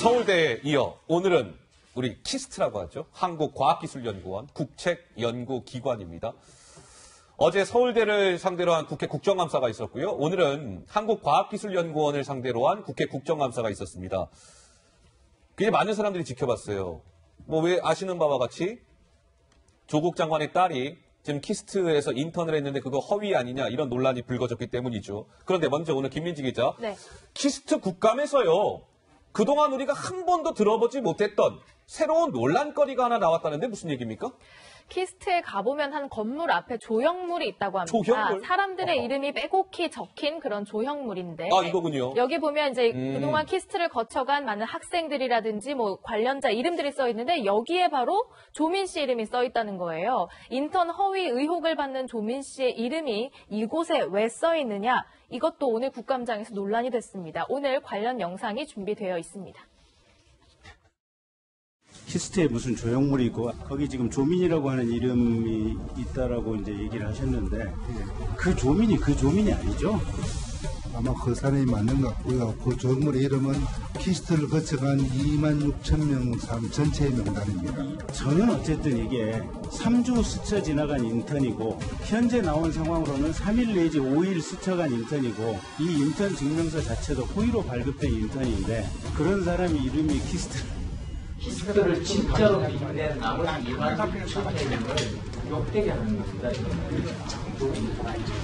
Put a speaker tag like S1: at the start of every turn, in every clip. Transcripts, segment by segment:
S1: 서울대에 이어 오늘은 우리 키스트라고 하죠. 한국과학기술연구원 국책연구기관입니다. 어제 서울대를 상대로 한 국회 국정감사가 있었고요. 오늘은 한국과학기술연구원을 상대로 한 국회 국정감사가 있었습니다. 그게 많은 사람들이 지켜봤어요. 뭐 왜 아시는 바와 같이 조국 장관의 딸이 지금 키스트에서 인턴을 했는데 그거 허위 아니냐 이런 논란이 불거졌기 때문이죠. 그런데 먼저 오늘 김민지 기자,
S2: 네.
S1: 키스트 국감에서요. 그동안 우리가 한 번도 들어보지 못했던 새로운 논란거리가 하나 나왔다는데 무슨 얘기입니까?
S2: 키스트에 가보면 한 건물 앞에 조형물이 있다고 합니다.
S1: 조형물?
S2: 사람들의 이름이 빼곡히 적힌 그런 조형물인데.
S1: 아, 이거군요.
S2: 여기 보면 이제 그동안 키스트를 거쳐간 많은 학생들이라든지 뭐 관련자 이름들이 써 있는데 여기에 바로 조민 씨 이름이 써 있다는 거예요. 인턴 허위 의혹을 받는 조민 씨의 이름이 이곳에 왜 써 있느냐? 이것도 오늘 국감장에서 논란이 됐습니다. 오늘 관련 영상이 준비되어 있습니다.
S3: 키스트에 무슨 조형물이 있고 거기 지금 조민이라고 하는 이름이 있다라고 이제 얘기를 하셨는데 그 조민이 아니죠?
S4: 아마 그 사람이 맞는 것 같고요. 그 조형물의 이름은 키스트를 거쳐간 26,000명 사람 전체의 명단입니다.
S3: 저는 어쨌든 이게 3주 스쳐 지나간 인턴이고 현재 나온 상황으로는 3일 내지 5일 스쳐간 인턴이고 이 인턴 증명서 자체도 허위로 발급된 인턴인데 그런 사람이 이름이
S5: 키스트를 진짜로 빚낸 나머지 2만 6천 명을 욕되게 하는 겁니다.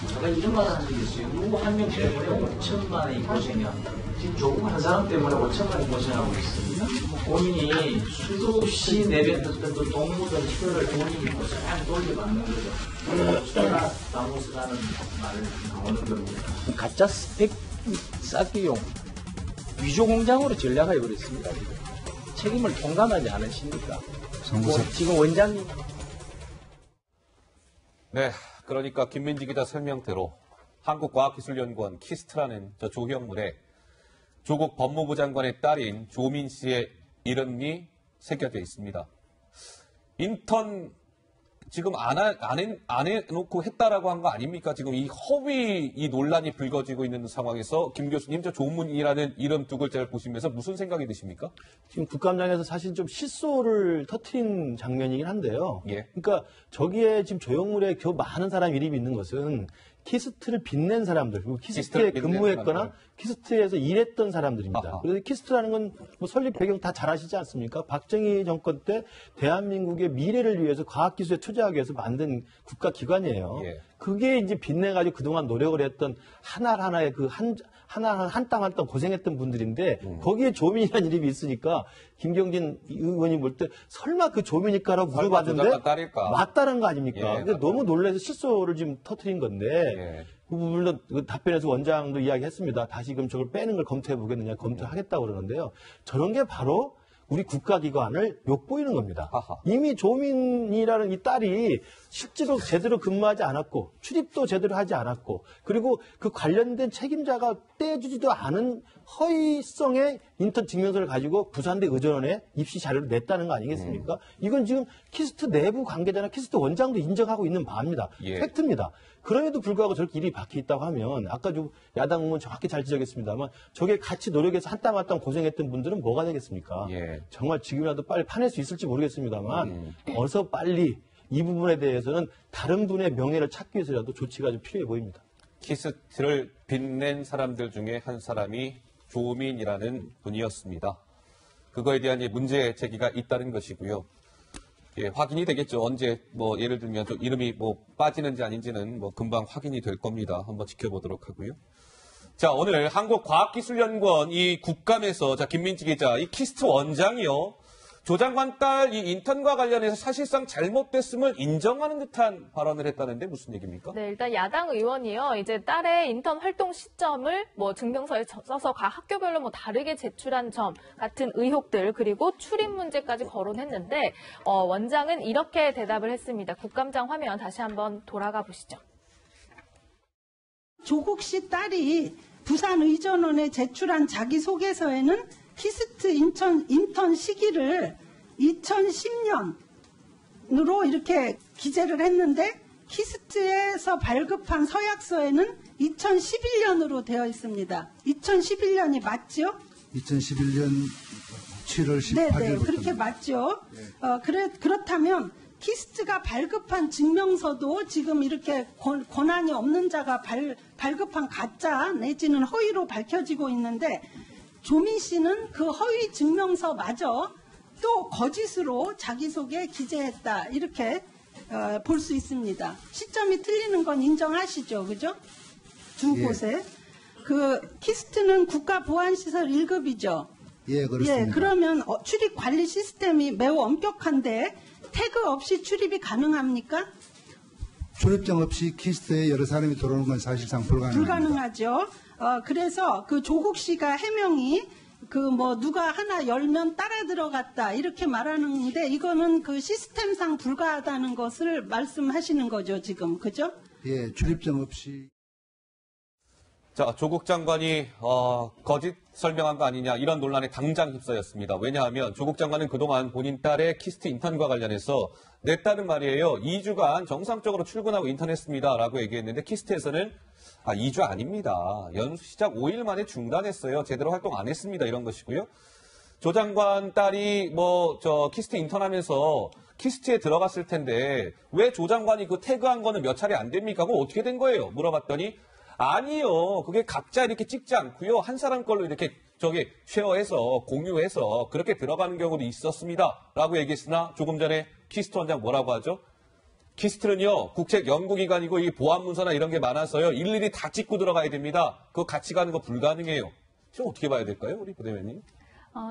S5: 제가 이런 말 한 적이 있어요. 누구 한 명 때문에 5천만이 고생이야. 지금 조금 한 사람 때문에 5천만이 고생하고 있습니다. 본인이 수도 없이 내뱉었던 그 동무들 혀를 본인이 고스란히 돌려받는 거죠. 수다나 나무스라는 말을 나오는 겁니다.
S6: 가짜 스펙 쌓기용 위조 공장으로 전략을 해버렸습니다. 책임을 통감하지 않으십니까? 지금 원장님.
S1: 네, 그러니까 김민지 기자 설명대로 한국과학기술연구원 키스트라는 저 조형물에 조국 법무부 장관의 딸인 조민 씨의 이름이 새겨져 있습니다. 인턴 지금 안 해놓고 했다라고 한 거 아닙니까? 지금 이 허위 이 논란이 불거지고 있는 상황에서 김 교수님 저 조문이라는 이름 두 글자를 보시면서 무슨 생각이 드십니까?
S7: 지금 국감장에서 사실 좀 실소를 터트린 장면이긴 한데요.
S1: 예.
S7: 그러니까 저기에 지금 조형물에 겨 많은 사람 이름이 있는 것은 키스트를 빛낸 사람들, 그리고 키스트에 근무했거나
S1: 사람들.
S7: 키스트에서 일했던 사람들입니다.
S1: 아하.
S7: 그래서 키스트라는 건 뭐 설립 배경 다 잘 아시지 않습니까? 박정희 정권 때 대한민국의 미래를 위해서 과학기술에 투자하기 위해서 만든 국가기관이에요.
S1: 예.
S7: 그게 이제 빛내가지고 그동안 노력을 했던 하나하나의 그 하나하나 한 땅 한 땅 고생했던 분들인데 거기에 조민이라는 이름이 있으니까 김경진 의원이 볼 때 설마 그 조민일까라고 물어봤는데 맞다는 거 아닙니까?
S1: 예,
S7: 근데 너무 놀라서 실소를 지금 터트린 건데
S1: 예.
S7: 물론 그 답변에서 원장도 이야기했습니다. 다시금 저걸 빼는 걸 검토해 보겠느냐 검토하겠다고 그러는데요. 저런 게 바로 우리 국가기관을 욕보이는 겁니다.
S1: 아하.
S7: 이미 조민이라는 이 딸이 실제로 제대로 근무하지 않았고 출입도 제대로 하지 않았고 그리고 그 관련된 책임자가 떼주지도 않은 허위성의 인턴 증명서를 가지고 부산대 의전원에 입시 자료를 냈다는 거 아니겠습니까? 이건 지금 키스트 내부 관계자나 키스트 원장도 인정하고 있는 바입니다.
S1: 예.
S7: 팩트입니다. 그럼에도 불구하고 저렇게 일이 박혀 있다고 하면 아까 좀 야당 의원 정확히 잘 지적했습니다만 저게 같이 노력해서 한 땀 한 땀 고생했던 분들은 뭐가 되겠습니까?
S1: 예.
S7: 정말 지금이라도 빨리 파낼 수 있을지 모르겠습니다만 어서 빨리 이 부분에 대해서는 다른 분의 명예를 찾기 위해서라도 조치가 좀 필요해 보입니다.
S1: 키스트를 빛낸 사람들 중에 한 사람이 조민이라는 분이었습니다. 그거에 대한 문제 제기가 있다는 것이고요. 예, 확인이 되겠죠. 언제 뭐 예를 들면 좀 이름이 뭐 빠지는지 아닌지는 뭐 금방 확인이 될 겁니다. 한번 지켜보도록 하고요. 자, 오늘 한국과학기술연구원 이 국감에서 자 김민지 기자 이 키스트 원장이요. 조 장관 딸 이 인턴과 관련해서 사실상 잘못됐음을 인정하는 듯한 발언을 했다는데 무슨 얘기입니까?
S2: 네, 일단 야당 의원이요. 이제 딸의 인턴 활동 시점을 뭐 증명서에 써서 각 학교별로 뭐 다르게 제출한 점 같은 의혹들 그리고 출입 문제까지 거론했는데 원장은 이렇게 대답을 했습니다. 국감장 화면 다시 한번 돌아가 보시죠.
S8: 조국 씨 딸이 부산 의전원에 제출한 자기소개서에는 키스트 인턴 시기를 2010년으로 이렇게 기재를 했는데 키스트에서 발급한 서약서에는 2011년으로 되어 있습니다. 2011년이 맞죠?
S4: 2011년 7월
S8: 네,
S4: 18일부터.
S8: 그렇게 맞죠. 그렇다면 키스트가 발급한 증명서도 지금 이렇게 권한이 없는 자가 발급한 가짜 내지는 허위로 밝혀지고 있는데 조민 씨는 그 허위 증명서마저 또 거짓으로 자기소개에 기재했다. 이렇게 볼 수 있습니다. 시점이 틀리는 건 인정하시죠? 그죠? 두
S4: 예.
S8: 곳에. 그 키스트는 국가보안시설 1급이죠.
S4: 예, 그렇습니다.
S8: 예, 그러면 출입 관리 시스템이 매우 엄격한데 태그 없이 출입이 가능합니까?
S4: 출입증 없이 키스트에 여러 사람이 들어오는 건 사실상 불가능합니다.
S8: 불가능하죠. 그래서 그 조국 씨가 해명이 그 뭐 누가 하나 열면 따라 들어갔다 이렇게 말하는데 이거는 그 시스템상 불가하다는 것을 말씀하시는 거죠, 지금. 그죠?
S4: 예, 출입증 없이.
S1: 자, 조국 장관이 거짓 설명한 거 아니냐 이런 논란에 당장 휩싸였습니다. 왜냐하면 조국 장관은 그동안 본인 딸의 키스트 인턴과 관련해서 내 딸은 말이에요. 2주간 정상적으로 출근하고 인턴했습니다라고 얘기했는데 키스트에서는 2주 아닙니다. 연수 시작 5일 만에 중단했어요. 제대로 활동 안 했습니다. 이런 것이고요. 조 장관 딸이 키스트 인턴하면서 키스트에 들어갔을 텐데 왜 조 장관이 그 태그한 거는 몇 차례 안 됩니까? 그거 어떻게 된 거예요? 물어봤더니 아니요. 그게 각자 이렇게 찍지 않고요. 한 사람 걸로 이렇게 쉐어해서 공유해서 그렇게 들어가는 경우도 있었습니다. 라고 얘기했으나 조금 전에 키스트 원장 뭐라고 하죠? 키스트는요, 국책 연구기관이고 이 보안문서나 이런 게 많아서요, 일일이 다 찍고 들어가야 됩니다. 그거 같이 가는 거 불가능해요. 지금 어떻게 봐야 될까요, 우리 부대변인?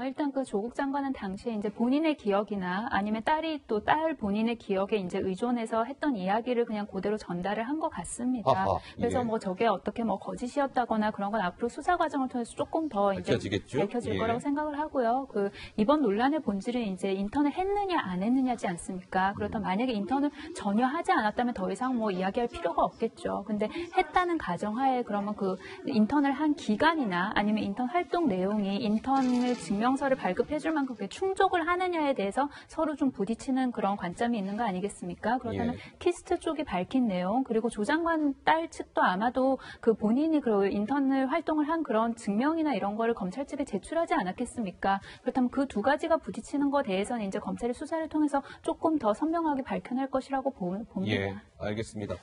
S9: 일단 그 조국 장관은 당시에 이제 본인의 기억이나 아니면 딸이 또 딸 본인의 기억에 이제 의존해서 했던 이야기를 그냥 그대로 전달을 한 것 같습니다.
S1: 아하,
S9: 그래서
S1: 예.
S9: 뭐 저게 어떻게 뭐 거짓이었다거나 그런 건 앞으로 수사 과정을 통해서 조금 더 이제
S1: 밝혀지겠죠?
S9: 밝혀질
S1: 예.
S9: 거라고 생각을 하고요. 그 이번 논란의 본질은 이제 인턴을 했느냐 안 했느냐지 않습니까? 그렇다면 만약에 인턴을 전혀 하지 않았다면 더 이상 뭐 이야기할 필요가 없겠죠. 근데 했다는 가정하에 그러면 그 인턴을 한 기간이나 아니면 인턴 활동 내용이 인턴을 증명서를 발급해줄 만큼 그게 충족을 하느냐에 대해서 서로 좀 부딪히는 그런 관점이 있는 거 아니겠습니까? 그렇다면
S1: 예.
S9: 키스트 쪽이 밝힌 내용 그리고 조 장관 딸 측도 아마도 그 본인이 그 인턴을 활동을 한 그런 증명이나 이런 거를 검찰 측에 제출하지 않았겠습니까? 그렇다면 그 두 가지가 부딪히는 거에 대해서는 이제 검찰이 수사를 통해서 조금 더 선명하게 밝혀낼 것이라고 봅니다.
S1: 예, 알겠습니다.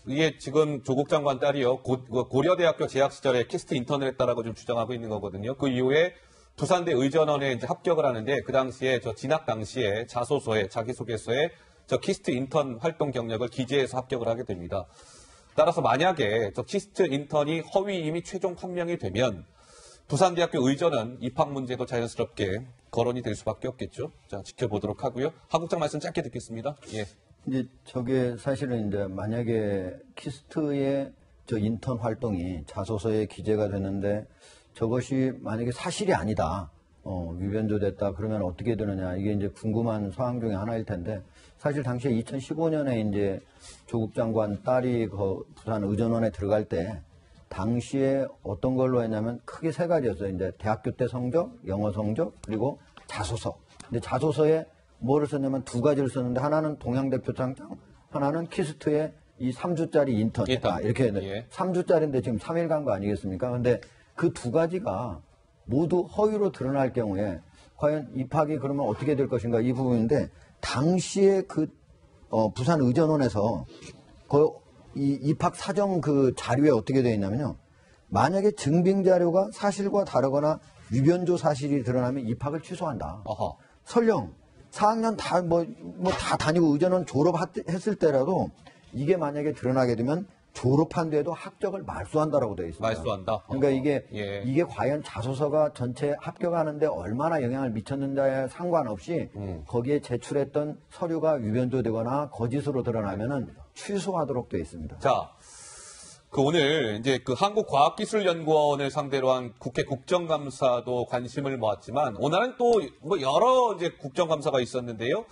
S1: 이게 지금 조국 장관 딸이요, 고려대학교 재학 시절에 키스트 인턴을 했다라고 좀 주장하고 있는 거거든요. 그 이후에 부산대 의전원에 이제 합격을 하는데 그 당시에 진학 당시에 자소서에 자기소개서에 키스트 인턴 활동 경력을 기재해서 합격을 하게 됩니다. 따라서 만약에 키스트 인턴이 허위임이 최종 판명이 되면 부산대학교 의전원 입학 문제도 자연스럽게 거론이 될 수밖에 없겠죠. 자, 지켜보도록 하고요. 하 국장 말씀 짧게 듣겠습니다. 예.
S10: 이제 저게 사실은 이제 만약에 키스트의 인턴 활동이 자소서에 기재가 되는데 저것이 만약에 사실이 아니다. 위변조됐다. 그러면 어떻게 되느냐. 이게 이제 궁금한 사항 중에 하나일 텐데 사실 당시에 2015년에 이제 조국 장관 딸이 그 부산 의전원에 들어갈 때 당시에 어떤 걸로 했냐면 크게 세 가지였어요. 이제 대학교 때 성적, 영어 성적, 그리고 자소서. 근데 자소서에 뭐를 썼냐면 두 가지를 썼는데 하나는 동양대표장장, 하나는 키스트의 이 3주짜리 인턴이다. 이렇게 했는데
S1: 예.
S10: 3주짜리인데 지금 3일 간 거 아니겠습니까? 근데 그 두 가지가 모두 허위로 드러날 경우에 과연 입학이 그러면 어떻게 될 것인가 이 부분인데 당시에 부산 의전원에서 이 입학 사정 그 자료에 어떻게 되어 있냐면요. 만약에 증빙 자료가 사실과 다르거나 위변조 사실이 드러나면 입학을 취소한다.
S1: 어허.
S10: 설령 4학년 다 다니고 의전원 졸업했을 때라도 이게 만약에 드러나게 되면 졸업한 뒤에도 합격을 말소한다라고 되어 있습니다.
S1: 말소한다.
S10: 그러니까
S1: 예.
S10: 이게 과연 자소서가 전체 합격하는데 얼마나 영향을 미쳤는지에 상관없이 거기에 제출했던 서류가 위변조되거나 거짓으로 드러나면은 취소하도록 되어 있습니다.
S1: 자, 오늘 이제 한국과학기술연구원을 상대로 한 국회 국정감사도 관심을 모았지만 오늘은 또 여러 이제 국정감사가 있었는데요.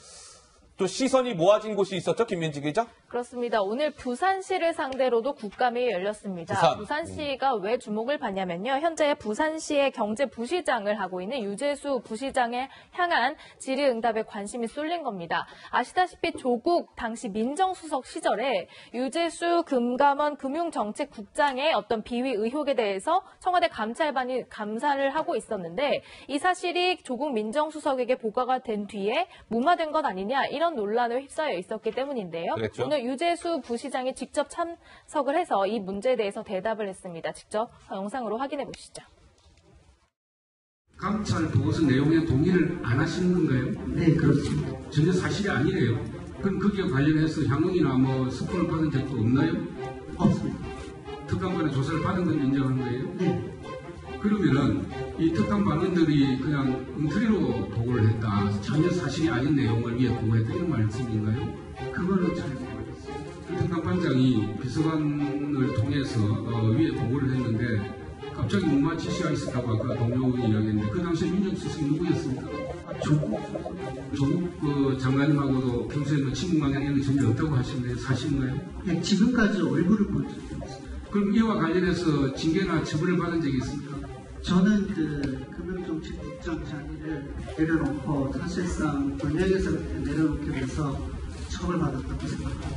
S1: 또 시선이 모아진 곳이 있었죠, 김민지 기자?
S2: 그렇습니다. 오늘 부산시를 상대로도 국감이 열렸습니다. 부산시가 왜 주목을 받냐면요. 현재 부산시의 경제부시장을 하고 있는 유재수 부시장에 향한 질의응답에 관심이 쏠린 겁니다. 아시다시피 조국 당시 민정수석 시절에 유재수 금감원 금융정책국장의 어떤 비위 의혹에 대해서 청와대 감찰반이 감사를 하고 있었는데 이 사실이 조국 민정수석에게 보고가 된 뒤에 무마된 것 아니냐 이런 논란에 휩싸여 있었기 때문인데요.
S1: 그랬죠?
S2: 오늘 유재수 부시장이 직접 참석을 해서 이 문제에 대해서 대답을 했습니다. 직접 영상으로 확인해 보시죠.
S11: 감찰 보고서 내용에 동의를 안 하시는 건가요?
S12: 네, 그렇습니다.
S11: 전혀 사실이 아니래요. 그럼 거기에 관련해서 향응이나 뭐 스포를 받은 적도 없나요?
S12: 없습니다.
S11: 특감반의 조사를 받은 건 인정하는 거예요?
S12: 네.
S11: 그러면은 이 특감반원들이 그냥 엉터리로 보고를 했다. 전혀 사실이 아닌 내용을 위해 보고했다. 이런 말씀인가요?
S12: 그걸로 잘 모르겠습니다.
S11: 특감반장이 비서관을 통해서 위에 보고를 했는데 갑자기 무마 지시가 있었다고 아까 동료 이야기했는데 그 당시에 민정수석이 누구였습니까? 조국 장관님하고도 평소에 뭐 친분관계는 전혀 없다고 하시는데 사실인가요?
S12: 네, 지금까지 얼굴을 본 적이 없습니다.
S11: 그럼 이와 관련해서 징계나 처벌을 받은 적이 있습니까?
S12: 저는 그 금융정책국장 자리를 내려놓고 사실상 권력에서 내려놓게 돼서 처벌받았다고 생각합니다.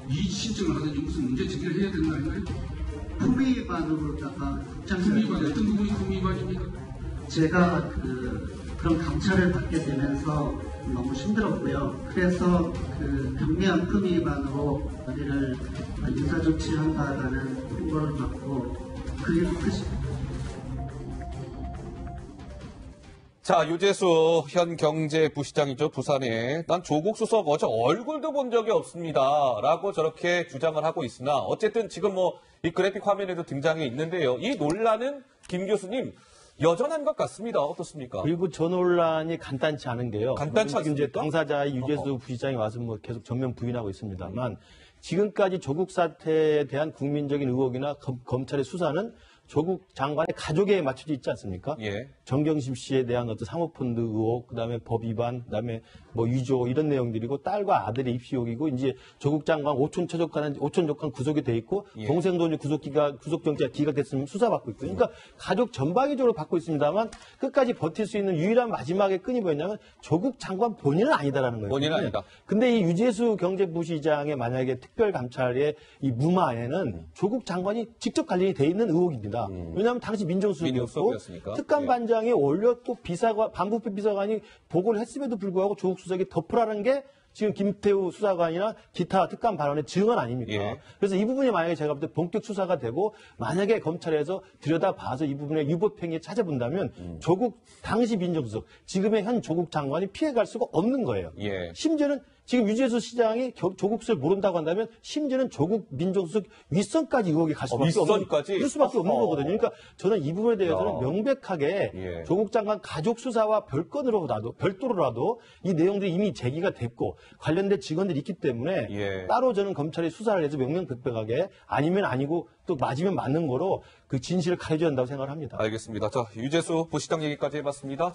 S11: 이 신청을 하든지 무슨 문제 제기를 해야 되는 거 아닌가요?
S12: 품위 위반으로다가
S11: 품위 위반 어떤 부분이 품위 위반입니까?
S12: 제가 그런 감찰을 받게 되면서 너무 힘들었고요. 그래서 그 경미한 품위 위반으로 저희를 인사 조치한다라는 통보를 받고 그게 끝입니다.
S1: 자, 유재수 현 경제부시장이죠, 부산에. 난 조국 수석 어제 얼굴도 본 적이 없습니다. 라고 저렇게 주장을 하고 있으나, 어쨌든 지금 뭐, 이 그래픽 화면에도 등장해 있는데요. 이 논란은, 김 교수님, 여전한 것 같습니다. 어떻습니까?
S7: 그리고 저 논란이 간단치 않은 게요.
S1: 간단치
S7: 지금 이제
S1: 않습니까?
S7: 당사자의 유재수 부시장이 와서 뭐 계속 전면 부인하고 있습니다만, 지금까지 조국 사태에 대한 국민적인 의혹이나 검찰의 수사는 조국 장관의 가족에 맞춰져 있지 않습니까?
S1: 예.
S7: 정경심 씨에 대한 어떤 사모펀드 의혹, 그다음에 법 위반, 그다음에 뭐 위조 이런 내용들이고 딸과 아들의 입시 의혹이고 이제 조국 장관 오촌 조건 구속이 돼 있고
S1: 예.
S7: 동생도 이제 구속정지가 기각됐으면 수사받고 있고 그러니까 가족 전방위적으로 받고 있습니다만 끝까지 버틸 수 있는 유일한 마지막의 끈이 뭐였냐면 조국 장관 본인은 아니다라는 거예요.
S1: 본인은 아니다.
S7: 근데 이 유재수 경제부시장의 만약에 특별감찰의 이 무마에는 조국 장관이 직접 관련이 돼 있는 의혹입니다. 왜냐하면 당시 민정수석이었고
S1: 민정수석이었으니까.
S7: 특감반장이 원래 또 반부패 비서관이 보고를 했음에도 불구하고 조국 수석이 덮으라는 게 지금 김태우 수사관이나 기타 특감 발언의 증언 아닙니까?
S1: 예.
S7: 그래서 이 부분이 만약에 제가 볼 때 본격 수사가 되고 만약에 검찰에서 들여다봐서 이 부분의 유법행위에 찾아본다면 조국 당시 민정수석 지금의 현 조국 장관이 피해갈 수가 없는 거예요.
S1: 예.
S7: 심지어는 지금 유재수 시장이 조국 수를 모른다고 한다면 심지어는 조국 민정수석 윗선까지 의혹이 갈 수밖에 없는 그럴 수밖에 없는 거거든요. 그러니까 저는 이 부분에 대해서는 명백하게
S1: 예.
S7: 조국 장관 가족 수사와 별도로라도 이 내용들이 이미 제기가 됐고 관련된 직원들이 있기 때문에
S1: 예.
S7: 따로 저는 검찰이 수사를 해서 명명백백하게 아니면 아니고 또 맞으면 맞는 거로 그 진실을 가려줘야 한다고 생각을 합니다.
S1: 알겠습니다. 자, 유재수 부시장 얘기까지 해봤습니다.